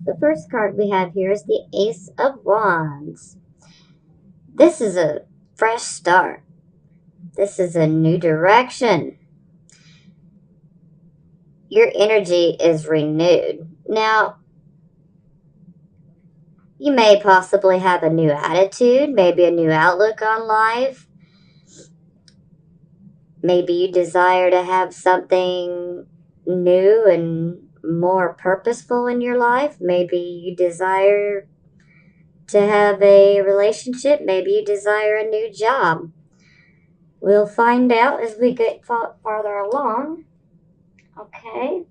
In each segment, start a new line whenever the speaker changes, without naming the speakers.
The first card we have here is the Ace of Wands. This is a fresh start. This is a new direction. Your energy is renewed. Now, you may possibly have a new attitude, maybe a new outlook on life. Maybe you desire to have something new and more purposeful in your life. Maybe you desire to have a relationship. Maybe you desire a new job. We'll find out as we get farther along. Okay.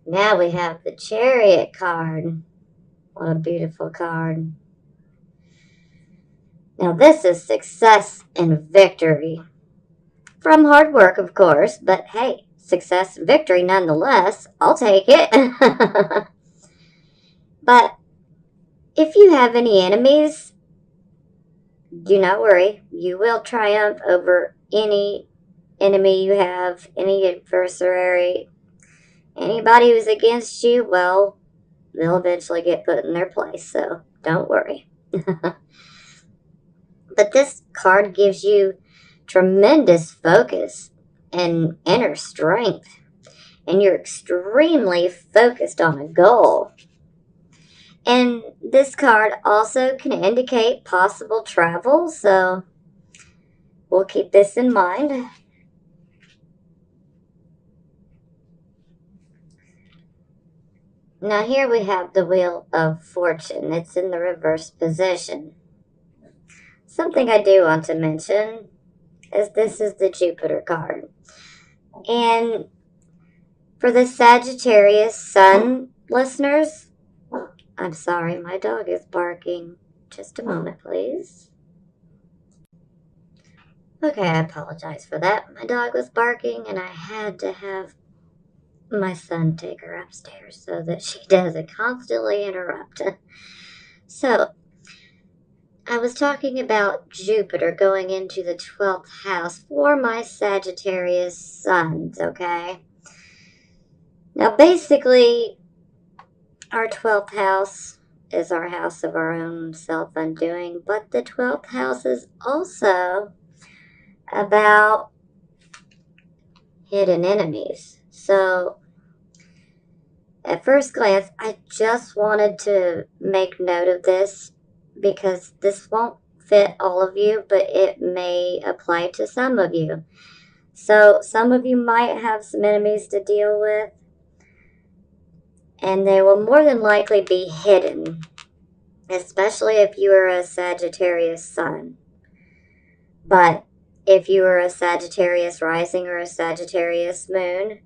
Now we have the Chariot card. What a beautiful card. Now this is success and victory. From hard work, of course, but hey, success and victory nonetheless. I'll take it. But if you have any enemies, do not worry. You will triumph over any enemy you have, any adversary. Anybody who's against you, well, they'll eventually get put in their place, so don't worry. But this card gives you tremendous focus and inner strength, and you're extremely focused on a goal. And this card also can indicate possible travel, so we'll keep this in mind. Now here we have the Wheel of Fortune. It's in the reverse position. Something I do want to mention is this is the Jupiter card. And for the Sagittarius Sun listeners, I'm sorry, my dog is barking. Just a moment, please. Okay, I apologize for that. My dog was barking and I had to have my son take her upstairs so that she doesn't constantly interrupt. So, I was talking about Jupiter going into the 12th house for my Sagittarius sons, okay? Now, basically, our 12th house is our house of our own self-undoing, but the 12th house is also about hidden enemies. So, at first glance, I just wanted to make note of this because this won't fit all of you, but it may apply to some of you. So, some of you might have some enemies to deal with, and they will more than likely be hidden, especially if you are a Sagittarius Sun. But if you are a Sagittarius Rising or a Sagittarius Moon,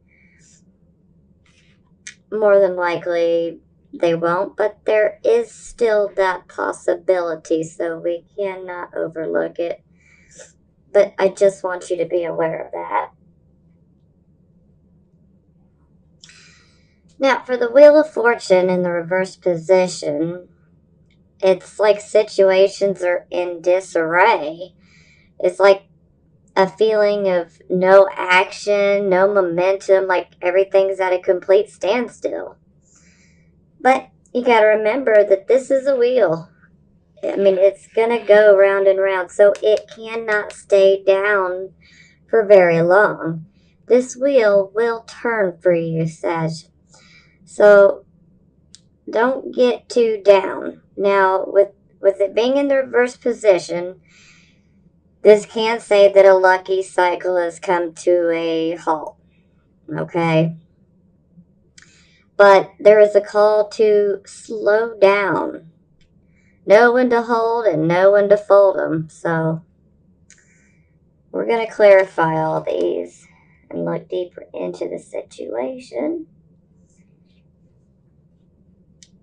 more than likely they won't, but there is still that possibility, so we cannot overlook it. But I just want you to be aware of that. Now, for the Wheel of Fortune in the reverse position, it's like situations are in disarray. It's like a feeling of no action, no momentum, like everything's at a complete standstill. But you gotta remember that this is a wheel. I mean, it's gonna go round and round, so it cannot stay down for very long. This wheel will turn for you, Sag. So don't get too down. Now, with it being in the reverse position, this can say that a lucky cycle has come to a halt. Okay? But there is a call to slow down. Know when to hold and know when to fold them. So we're going to clarify all these and look deeper into the situation.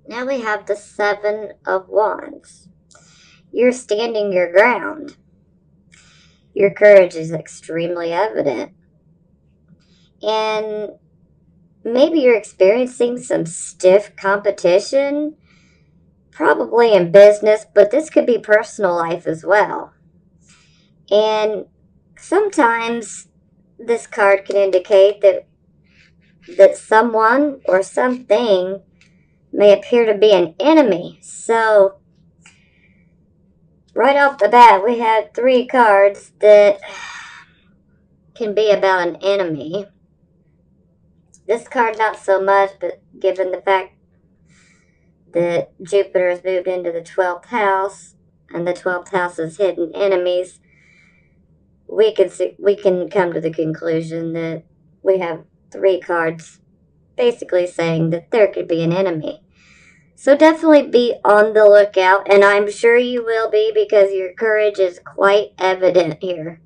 Now we have the Seven of Wands. You're standing your ground. Your courage is extremely evident. And maybe you're experiencing some stiff competition, probably in business, but this could be personal life as well. And sometimes this card can indicate that that someone or something may appear to be an enemy. So, right off the bat, we had 3 cards that can be about an enemy. This card, not so much, but given the fact that Jupiter has moved into the 12th house, and the 12th house is hidden enemies, we can come to the conclusion that we have 3 cards basically saying that there could be an enemy. So definitely be on the lookout, and I'm sure you will be because your courage is quite evident here.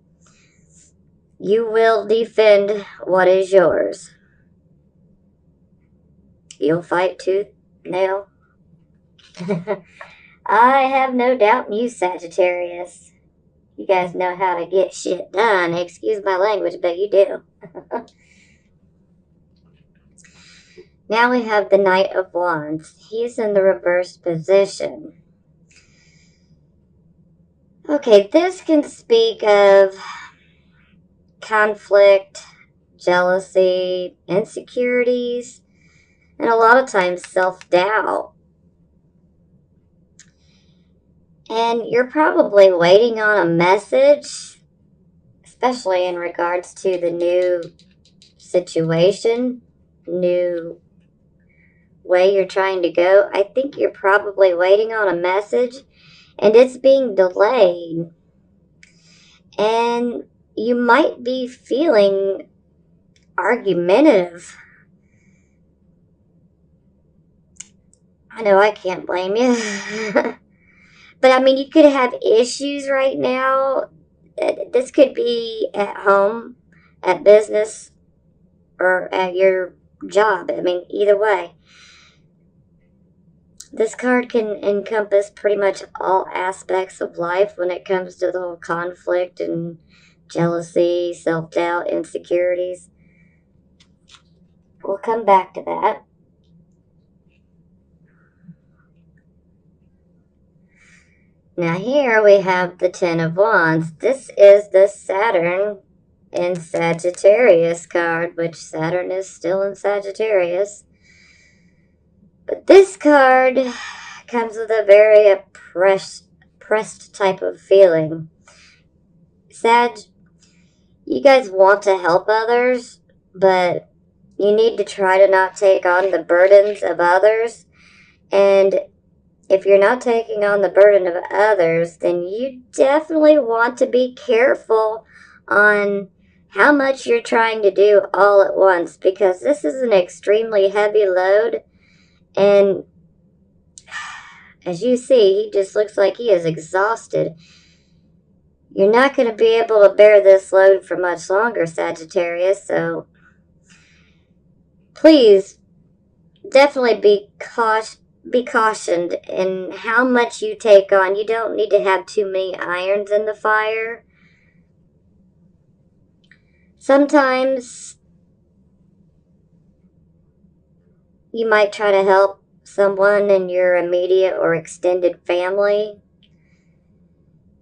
You will defend what is yours. You'll fight tooth, nail. I have no doubt in you, Sagittarius. You guys know how to get shit done. Excuse my language, but you do. Now we have the Knight of Wands. He's in the reverse position. Okay, this can speak of conflict, jealousy, insecurities, and a lot of times self-doubt. And you're probably waiting on a message, especially in regards to the new situation, new way you're trying to go. I think you're probably waiting on a message and it's being delayed. And you might be feeling argumentative. I know I can't blame you. But I mean, you could have issues right now. This could be at home, at business, or at your job. I mean, either way. This card can encompass pretty much all aspects of life when it comes to the whole conflict and jealousy, self-doubt, insecurities. We'll come back to that. Now here we have the Ten of Wands. This is the Saturn in Sagittarius card, which Saturn is still in Sagittarius. But this card comes with a very oppressed type of feeling. Sag, you guys want to help others, but you need to try to not take on the burdens of others. And if you're not taking on the burden of others, then you definitely want to be careful on how much you're trying to do all at once, because this is an extremely heavy load. And as you see, he just looks like he is exhausted. You're not going to be able to bear this load for much longer, Sagittarius, so please definitely be cautioned in how much you take on. You don't need to have too many irons in the fire. Sometimes you might try to help someone in your immediate or extended family,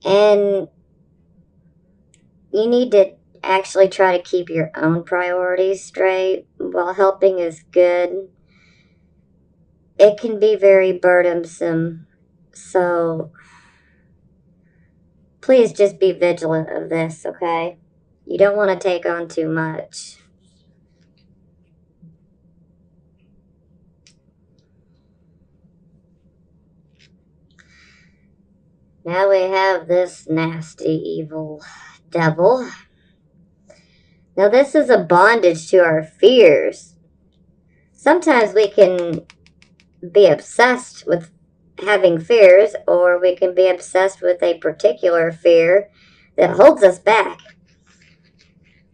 and you need to actually try to keep your own priorities straight. While helping is good, it can be very burdensome. So please just be vigilant of this, okay? You don't want to take on too much. Now we have this nasty, evil devil. Now this is a bondage to our fears. Sometimes we can be obsessed with having fears, or we can be obsessed with a particular fear that holds us back,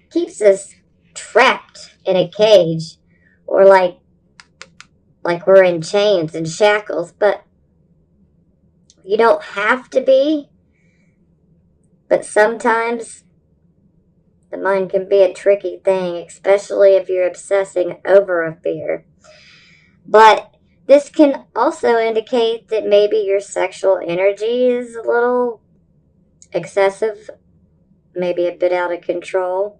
keeps us trapped in a cage, or like we're in chains and shackles. But you don't have to be. But sometimes the mind can be a tricky thing, especially if you're obsessing over a fear. But this can also indicate that maybe your sexual energy is a little excessive, maybe a bit out of control.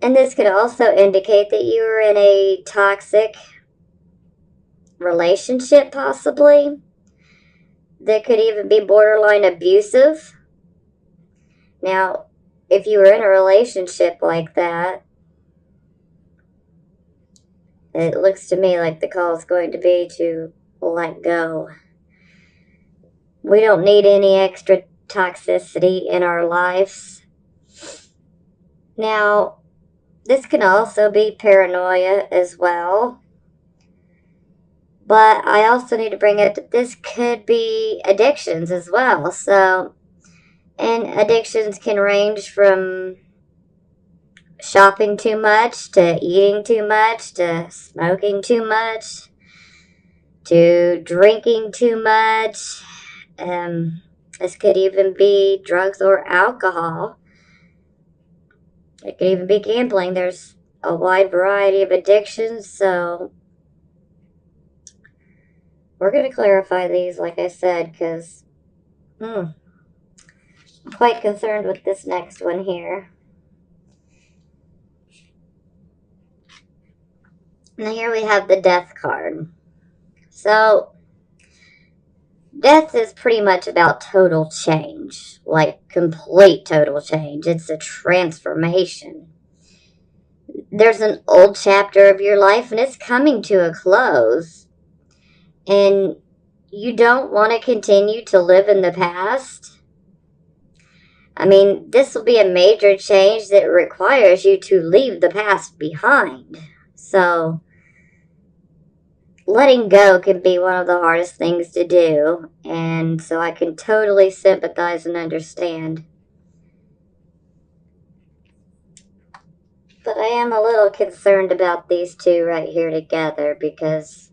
And this could also indicate that you were in a toxic relationship, possibly. That could even be borderline abusive. Now, if you were in a relationship like that, it looks to me like the call is going to be to let go. We don't need any extra toxicity in our lives. Now, this can also be paranoia as well. But I also need to bring it that this could be addictions as well. So, and addictions can range from shopping too much, to eating too much, to smoking too much, to drinking too much. This could even be drugs or alcohol. It could even be gambling. There's a wide variety of addictions, so we're going to clarify these, like I said, because I'm quite concerned with this next one here. Now here we have the Death card. So, death is pretty much about total change, like complete total change. It's a transformation. There's an old chapter of your life and it's coming to a close. And you don't want to continue to live in the past. I mean, this will be a major change that requires you to leave the past behind. So, letting go can be one of the hardest things to do, and so I can totally sympathize and understand. But I am a little concerned about these two right here together because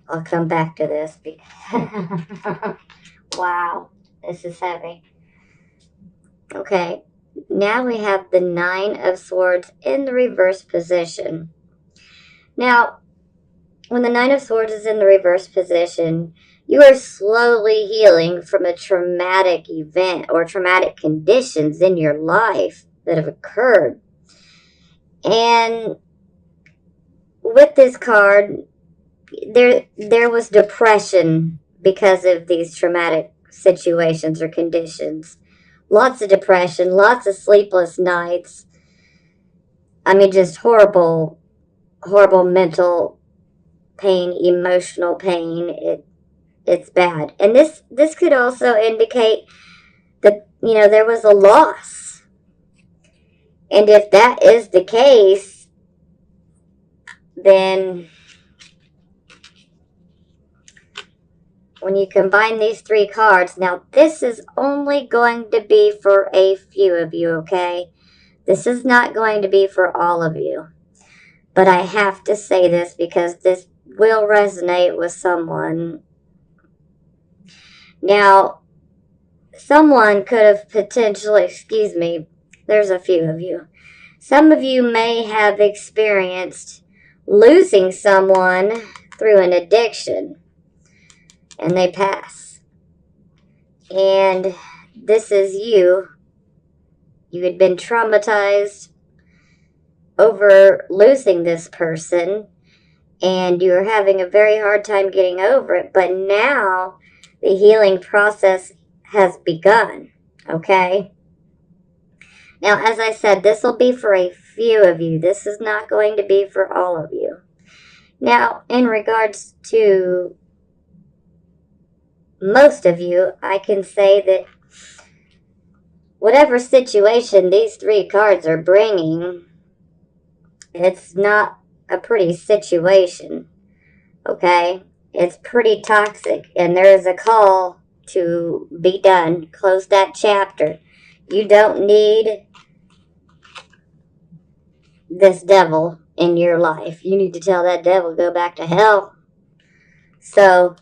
I'll come back to this because wow, this is heavy. Okay. Now we have the Nine of Swords in the reverse position. Now, when the Nine of Swords is in the reverse position, you are slowly healing from a traumatic event or traumatic conditions in your life that have occurred. And with this card, there was depression because of these traumatic situations or conditions. Lots of depression, lots of sleepless nights. I mean, just horrible, horrible mental pain, emotional pain. It's bad. And this could also indicate that, there was a loss. And if that is the case, then when you combine these three cards, now this is only going to be for a few of you, okay? This is not going to be for all of you. But I have to say this because this will resonate with someone. Now, someone could have potentially, there's a few of you. Some of you may have experienced losing someone through an addiction. And they pass. And this is you. You had been traumatized over losing this person. And you were having a very hard time getting over it. But now the healing process has begun. Okay? Now, as I said, this will be for a few of you. This is not going to be for all of you. Now, in regards to most of you, I can say that whatever situation these three cards are bringing, it's not a pretty situation, okay? It's pretty toxic, and there is a call to be done. Close that chapter. You don't need this devil in your life. You need to tell that devil, go back to hell. So,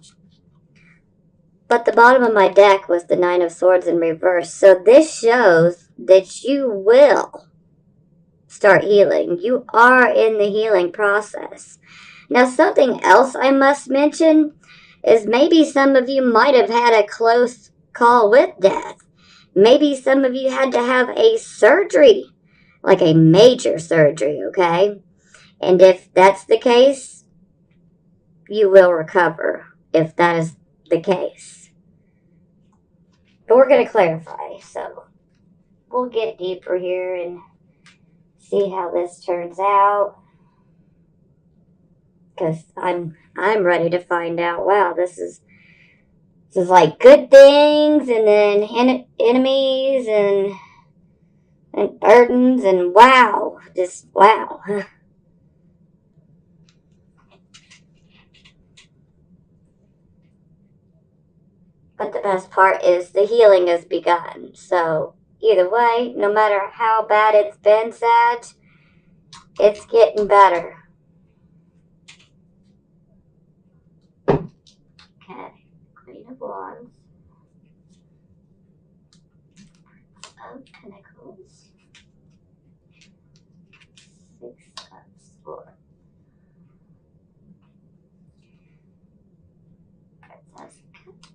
but the bottom of my deck was the Nine of Swords in reverse. So this shows that you will start healing. You are in the healing process. Now, something else I must mention is maybe some of you might have had a close call with death. Maybe some of you had to have a surgery, like a major surgery, okay? And if that's the case, you will recover if that is the case. But we're going to clarify, so we'll get deeper here and see how this turns out. Because I'm ready to find out. Wow, this is like good things and then enemies and burdens and wow. Just wow. But the best part is the healing has begun. So either way, no matter how bad it's been, Sag, it's getting better. Okay, Queen of Wands. Of Pentacles. Six of Swords. Princess of Cups.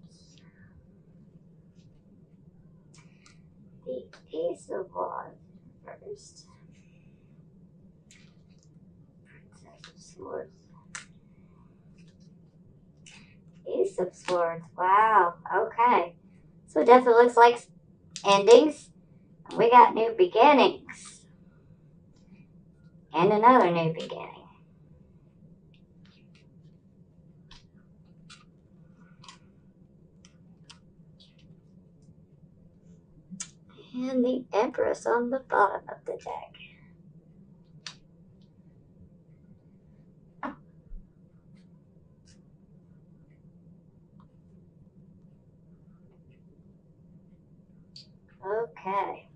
The Ace of Wands first. Princess of Swords. Ace of Swords. Wow. Okay. So it definitely looks like endings. We got new beginnings. And another new beginning. And the Empress on the bottom of the deck. Okay.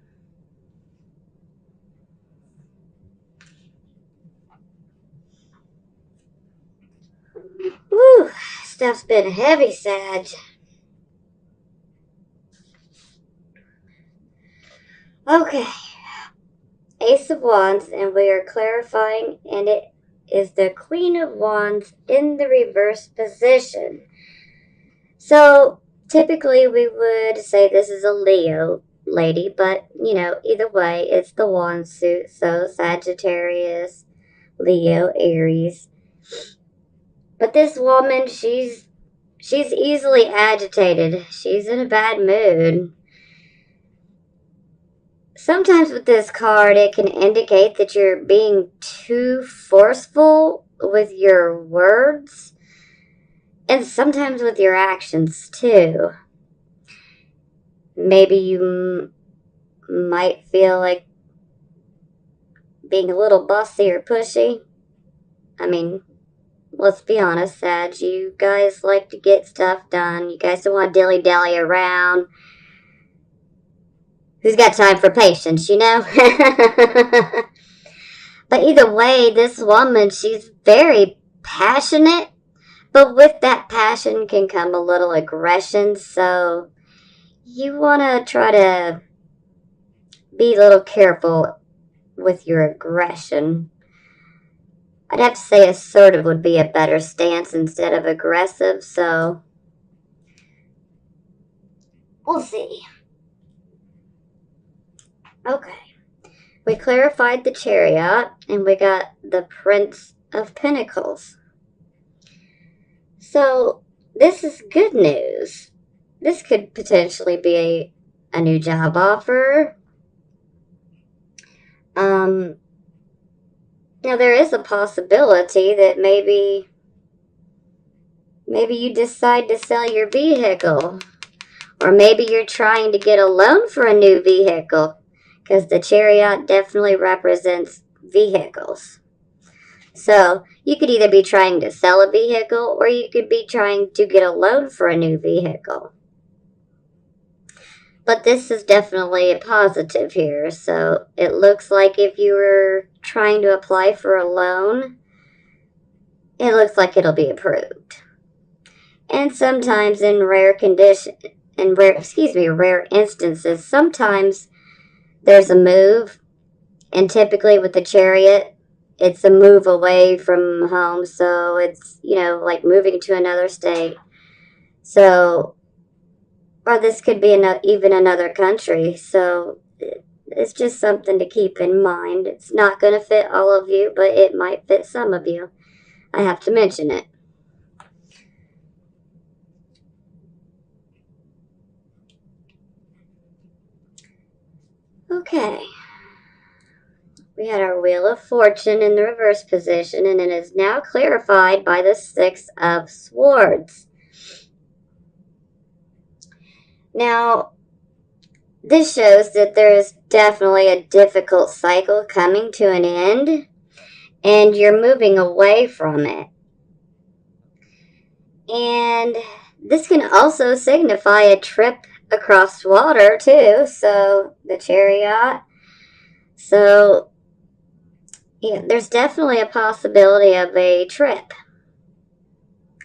Woo! Stuff's been heavy, Sag. Okay. Ace of Wands, and we are clarifying, and it is the Queen of Wands in the reverse position. So, typically we would say this is a Leo lady, but, you know, either way, it's the wand suit, so Sagittarius, Leo, Aries. But this woman, she's easily agitated. She's in a bad mood. Sometimes with this card, it can indicate that you're being too forceful with your words and sometimes with your actions too. Maybe you might feel like being a little bossy or pushy. I mean, let's be honest, Sag, you guys like to get stuff done. You guys don't want to dilly-dally around. Who's got time for patience, you know? But either way, this woman, she's very passionate. But with that passion can come a little aggression. So you want to try to be a little careful with your aggression. I'd have to say assertive would be a better stance instead of aggressive. So we'll see. Okay. We clarified the Chariot, and we got the Prince of Pentacles. So, this is good news. This could potentially be a new job offer. Now, there is a possibility that maybe you decide to sell your vehicle. Or maybe you're trying to get a loan for a new vehicle. Because the Chariot definitely represents vehicles. So, you could either be trying to sell a vehicle or you could be trying to get a loan for a new vehicle. But this is definitely a positive here. So, it looks like if you were trying to apply for a loan, it looks like it'll be approved. And sometimes in rare instances, sometimes there's a move, and typically with the Chariot, it's a move away from home, so it's, you know, like moving to another state. So, Or this could be even another country, so it's just something to keep in mind. It's not going to fit all of you, but it might fit some of you. I have to mention it. Okay. We had our Wheel of Fortune in the reverse position, and it is now clarified by the Six of Swords. Now, this shows that there is definitely a difficult cycle coming to an end, and you're moving away from it. And this can also signify a trip across water, too, so the Chariot. So, yeah, there's definitely a possibility of a trip.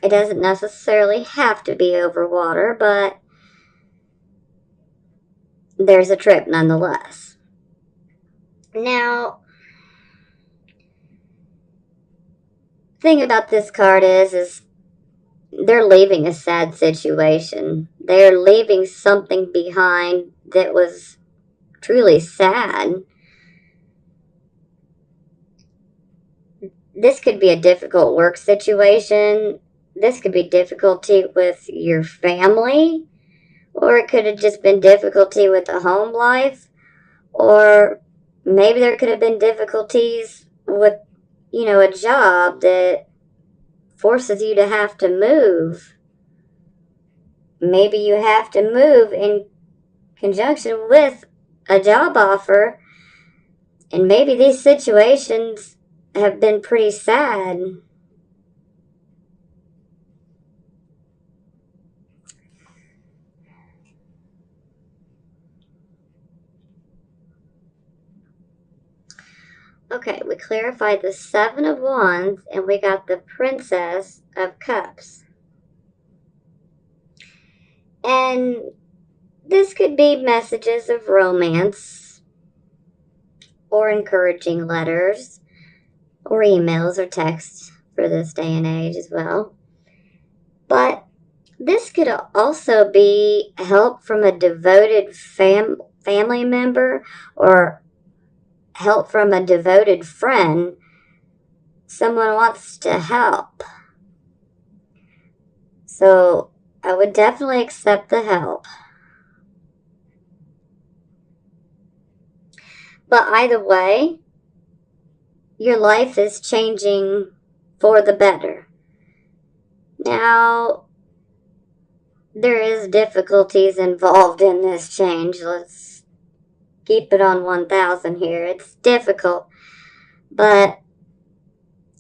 It doesn't necessarily have to be over water, but there's a trip nonetheless. Now, the thing about this card is they're leaving a sad situation. They're leaving something behind that was truly sad. This could be a difficult work situation. This could be difficulty with your family. Or it could have just been difficulty with the home life. Or maybe there could have been difficulties with, a job that forces you to have to move. Maybe you have to move in conjunction with a job offer. And maybe these situations have been pretty sad. Okay, we clarified the Seven of Wands, and we got the Princess of Cups. And this could be messages of romance, or encouraging letters, or emails or texts for this day and age as well. But this could also be help from a devoted family member, or help from a devoted friend. Someone wants to help. So I would definitely accept the help. But either way, your life is changing for the better. Now, there is difficulties involved in this change. Let's keep it on 1,000 here. It's difficult, but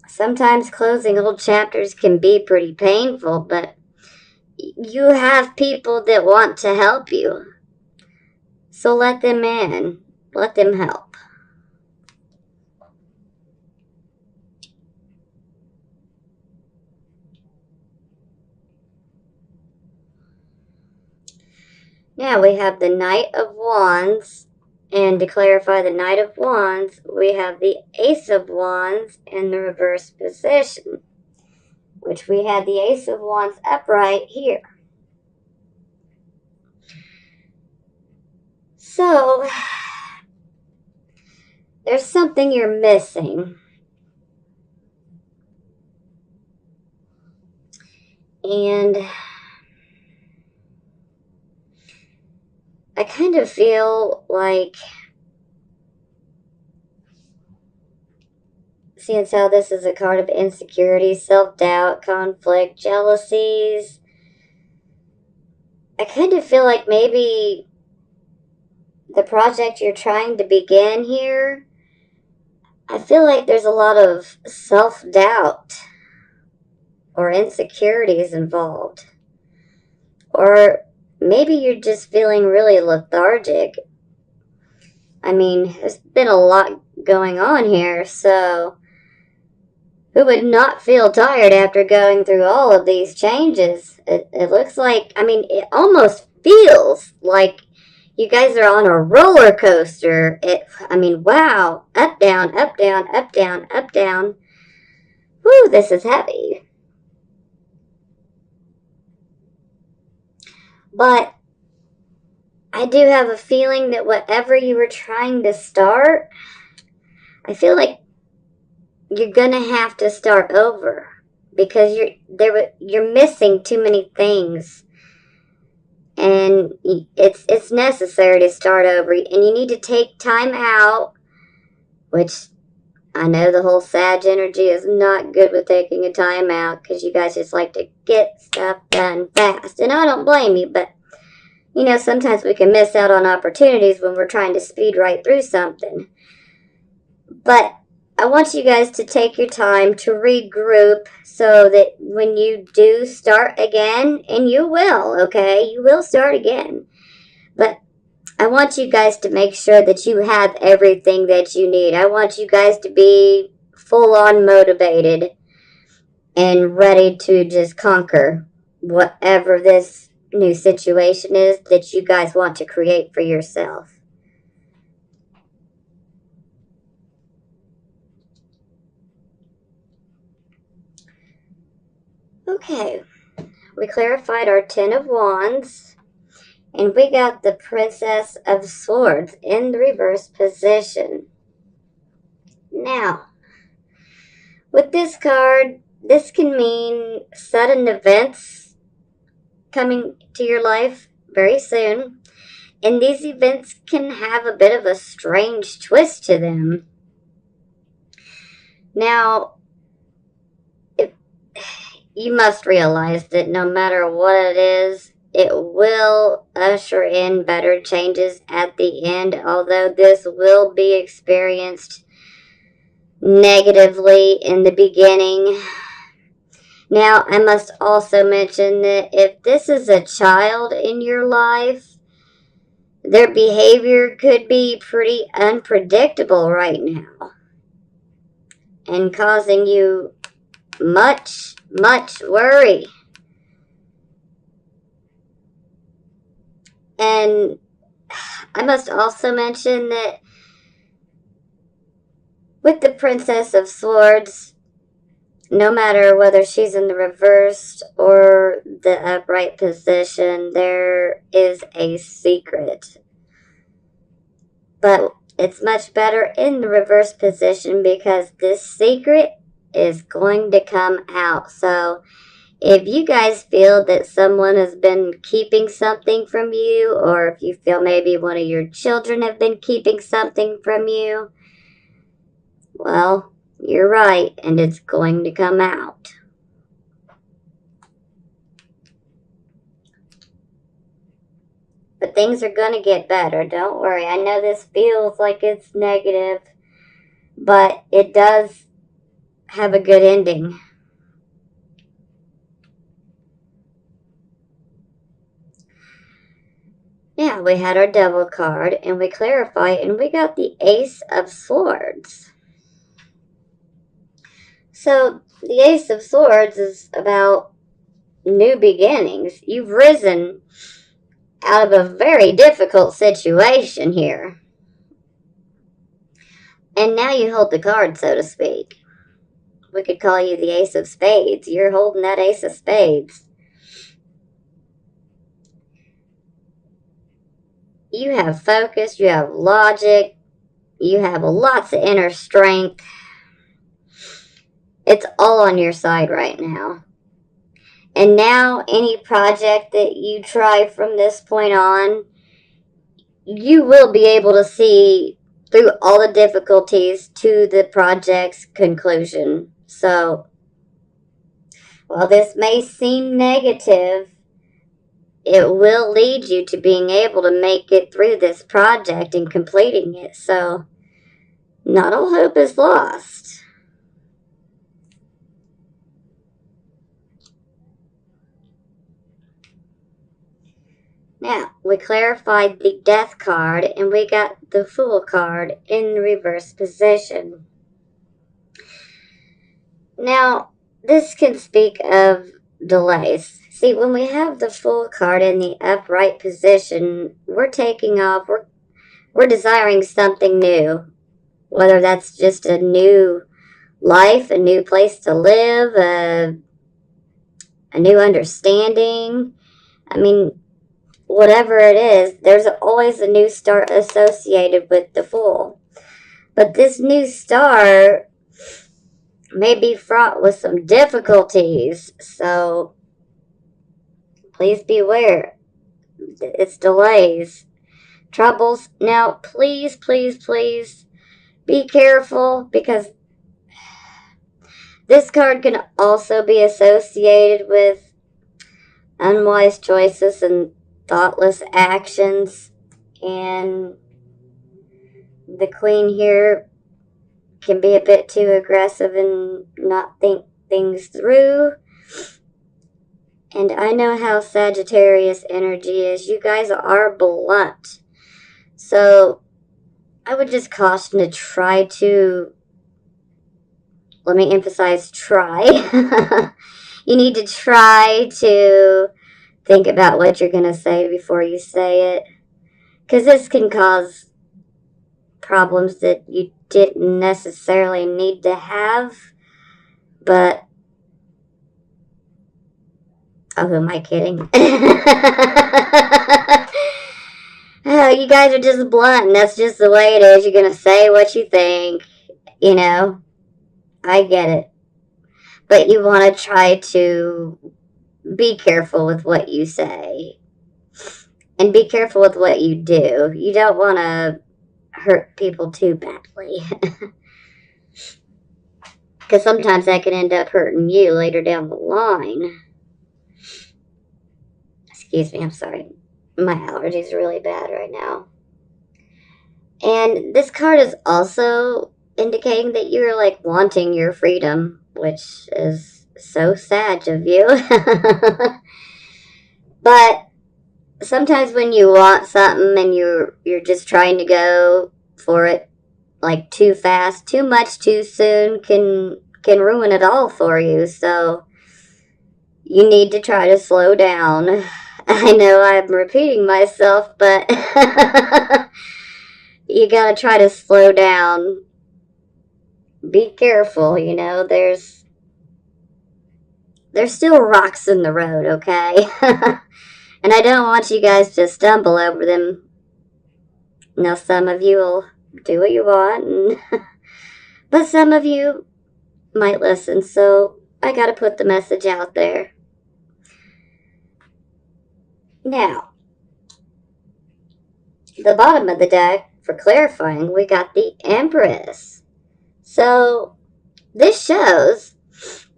sometimes closing old chapters can be pretty painful, but you have people that want to help you. So let them in. Let them help. Now we have the Knight of Wands. And to clarify the Knight of Wands, we have the Ace of Wands in the reverse position, which we had the Ace of Wands upright here. So, there's something you're missing. And I kind of feel like, seeing how this is a card of insecurity, self-doubt, conflict, jealousies, I kind of feel like maybe the project you're trying to begin here, I feel like there's a lot of self-doubt or insecurities involved. Or maybe you're just feeling really lethargic. I mean, there's been a lot going on here, so who would not feel tired after going through all of these changes? It looks like, it almost feels like you guys are on a roller coaster. Wow. Up, down, up, down, up, down, up, down. Whew, this is heavy. But I do have a feeling that whatever you were trying to start, I feel like you're gonna have to start over because you're missing too many things, and it's necessary to start over, and you need to take time out, which I know the whole Sag energy is not good with taking a time out because you guys just like to get stuff done fast, and I don't blame you, but sometimes we can miss out on opportunities when we're trying to speed right through something. But I want you guys to take your time to regroup so that when you do start again, and you will, okay? You will start again. But I want you guys to make sure that you have everything that you need. I want you guys to be full on motivated and ready to just conquer whatever this new situation is that you guys want to create for yourself. Okay, we clarified our Ten of Wands, and we got the Princess of Swords in the reverse position. Now, with this card, this can mean sudden events coming to your life very soon, and these events can have a bit of a strange twist to them. Now, you must realize that no matter what it is, it will usher in better changes at the end, although this will be experienced negatively in the beginning. Now, I must also mention that if this is a child in your life, their behavior could be pretty unpredictable right now and causing you much worry. And I must also mention that with the Princess of Swords, no matter whether she's in the reversed or the upright position, there is a secret. But it's much better in the reverse position because this secret is going to come out. So if you guys feel that someone has been keeping something from you, or if you feel maybe one of your children have been keeping something from you, well, you're right, and it's going to come out. But things are going to get better. Don't worry. I know this feels like it's negative, but it does have a good ending. Now, we had our Devil card, and we clarified, and we got the Ace of Swords. So, the Ace of Swords is about new beginnings. You've risen out of a very difficult situation here. And now you hold the card, so to speak. We could call you the Ace of Spades. You're holding that Ace of Spades. You have focus, you have logic, you have lots of inner strength. It's all on your side right now. And now, any project that you try from this point on, you will be able to see through all the difficulties to the project's conclusion. So, while this may seem negative, it will lead you to being able to make it through this project and completing it. So, not all hope is lost. Now, we clarified the Death card, and we got the Fool card in the reverse position. Now, this can speak of delays. See, when we have the Fool card in the upright position, we're taking off, we're desiring something new. Whether that's just a new life, a new place to live, a new understanding. I mean, whatever it is, there's always a new start associated with the Fool. But this new star may be fraught with some difficulties, so please beware. It's delays, troubles. Now, please, please, please be careful, because this card can also be associated with unwise choices and thoughtless actions. And the Queen here can be a bit too aggressive and not think things through. And I know how Sagittarius energy is. You guys are blunt. So I would just caution to try to, let me emphasize, try. You need to try to think about what you're going to say before you say it. Because this can cause problems that you didn't necessarily need to have. But, oh, who am I kidding? Oh, you guys are just blunt, and that's just the way it is. You're going to say what you think. You know, I get it. But you want to try to be careful with what you say. And be careful with what you do. You don't want to hurt people too badly. Because sometimes that can end up hurting you later down the line. Excuse me, I'm sorry. My allergies are really bad right now. And this card is also indicating that you're like wanting your freedom, which is so sad of you. But sometimes when you want something and you're just trying to go for it like too fast, too much too soon can ruin it all for you. So you need to try to slow down. I know I'm repeating myself, but you gotta try to slow down. Be careful, you know, there's still rocks in the road, okay? And I don't want you guys to stumble over them. Now, some of you will do what you want, but some of you might listen, so I gotta put the message out there. Now, the bottom of the deck, for clarifying, we got the Empress. So, this shows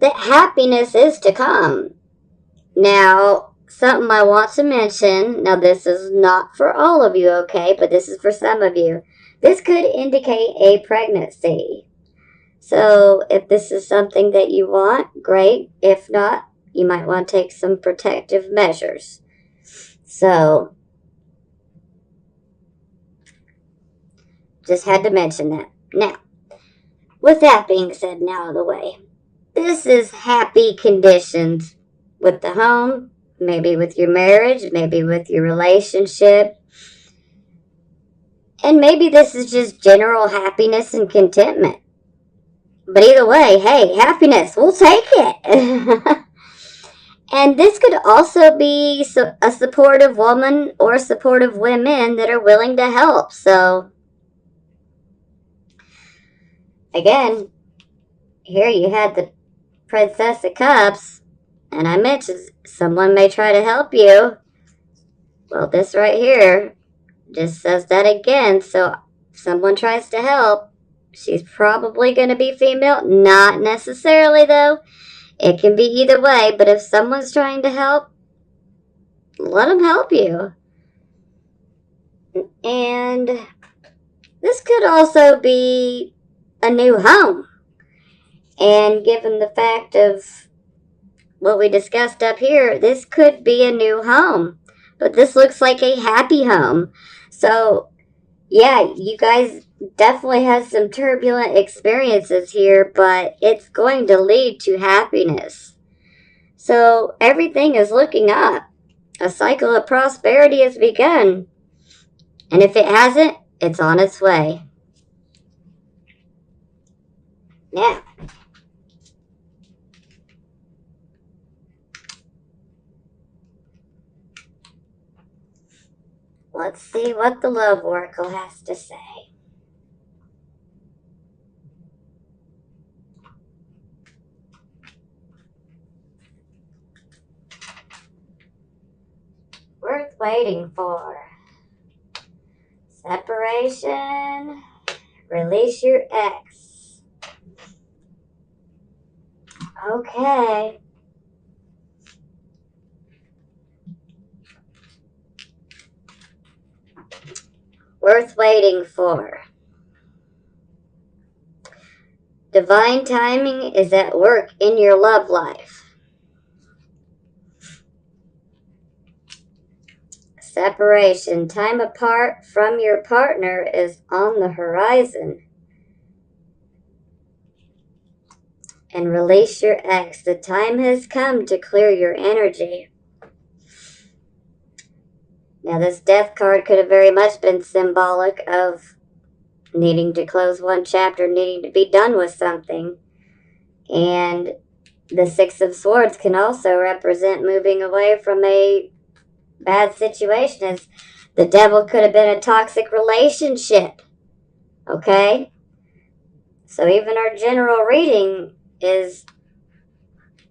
that happiness is to come. Now, something I want to mention, now this is not for all of you, okay, but this is for some of you. This could indicate a pregnancy. So, if this is something that you want, great. If not, you might want to take some protective measures. So, just had to mention that. Now, with that being said and out of the way, this is happy conditions with the home, maybe with your marriage, maybe with your relationship. And maybe this is just general happiness and contentment. But either way, hey, happiness, we'll take it. And this could also be a supportive woman or supportive women that are willing to help. So, again, here you had the Princess of Cups, and I mentioned someone may try to help you. Well, this right here just says that again. So, if someone tries to help, she's probably going to be female. Not necessarily, though. It can be either way, but if someone's trying to help, let them help you. And this could also be a new home. And given the fact of what we discussed up here, this could be a new home. But this looks like a happy home. So, yeah, you guys definitely had some turbulent experiences here, but it's going to lead to happiness. So, everything is looking up. A cycle of prosperity has begun. And if it hasn't, it's on its way. Now, see what the Love Oracle has to say. Worth waiting for. Separation. Release your ex. Okay. Worth waiting for. Divine timing is at work in your love life. Separation. Time apart from your partner is on the horizon. And release your ex. The time has come to clear your energy. Now, this Death card could have very much been symbolic of needing to close one chapter, needing to be done with something. And the Six of Swords can also represent moving away from a bad situation, as the Devil could have been a toxic relationship. Okay? So even our general reading is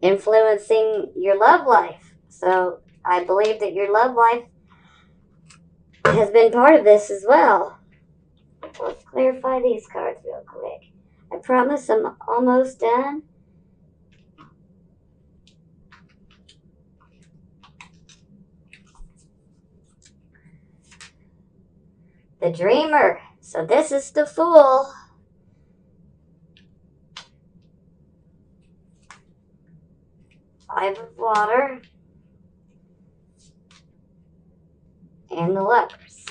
influencing your love life. So I believe that your love life has been part of this as well. Let's clarify these cards real quick. I promise I'm almost done. The Dreamer. So this is the Fool. Five of Water. And the Lovers.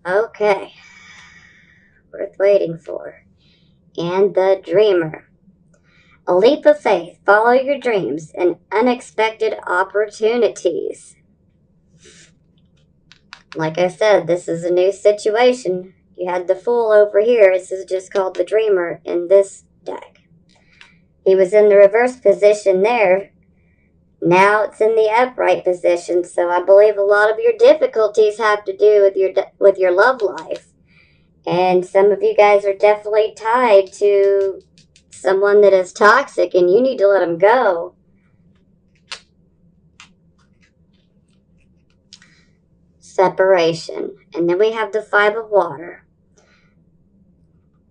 Okay. Worth waiting for. And the Dreamer. A leap of faith. Follow your dreams and unexpected opportunities. Like I said, this is a new situation. You had the Fool over here. This is just called the Dreamer in this deck. He was in the reverse position there. Now it's in the upright position. So I believe a lot of your difficulties have to do with your love life. And some of you guys are definitely tied to someone that is toxic, and you need to let them go. Separation. And then we have the Five of Water.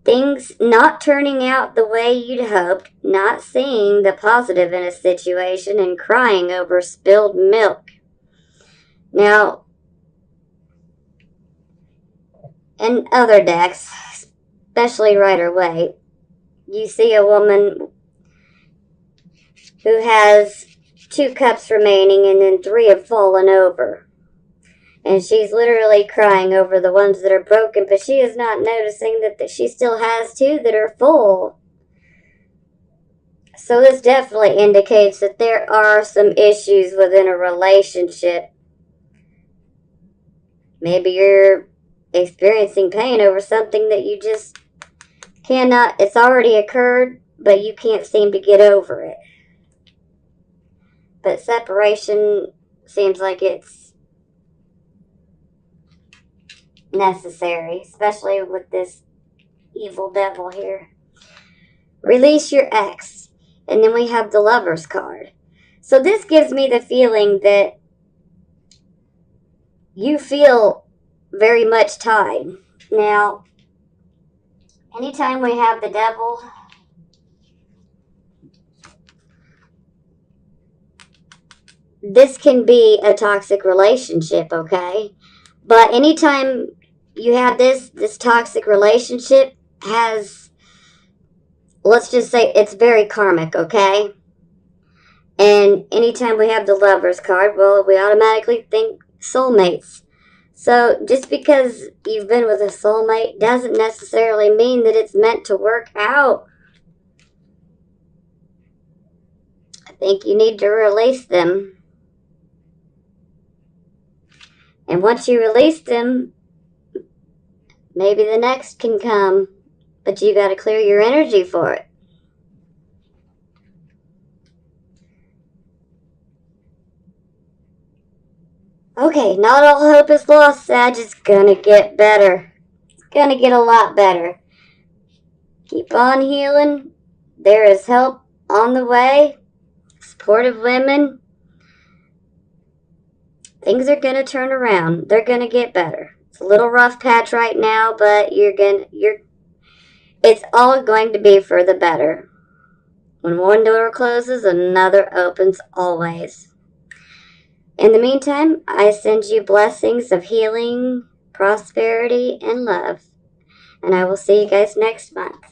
Things not turning out the way you'd hoped, not seeing the positive in a situation, and crying over spilled milk. Now, in other decks, especially Rider-Waite, you see a woman who has 2 cups remaining and then 3 have fallen over. And she's literally crying over the ones that are broken, but she is not noticing that she still has 2 that are full. So this definitely indicates that there are some issues within a relationship. Maybe you're experiencing pain over something that you just cannot, it's already occurred, but you can't seem to get over it. But separation seems like it's necessary, especially with this evil devil here. Release your ex. And then we have the Lovers card. So this gives me the feeling that you feel very much tied. Now, anytime we have the Devil, this can be a toxic relationship, okay? But anytime you have this toxic relationship has, let's just say it's very karmic, okay? And anytime we have the Lovers card, well, we automatically think soulmates. So just because you've been with a soulmate doesn't necessarily mean that it's meant to work out. I think you need to release them. And once you release them, maybe the next can come. But you got to clear your energy for it. Okay, not all hope is lost, Sag. It's gonna get better. It's gonna get a lot better. Keep on healing. There is help on the way. Supportive women. Things are gonna turn around. They're gonna get better. It's a little rough patch right now, but it's all going to be for the better. When one door closes, another opens always. In the meantime, I send you blessings of healing, prosperity, and love. And I will see you guys next month.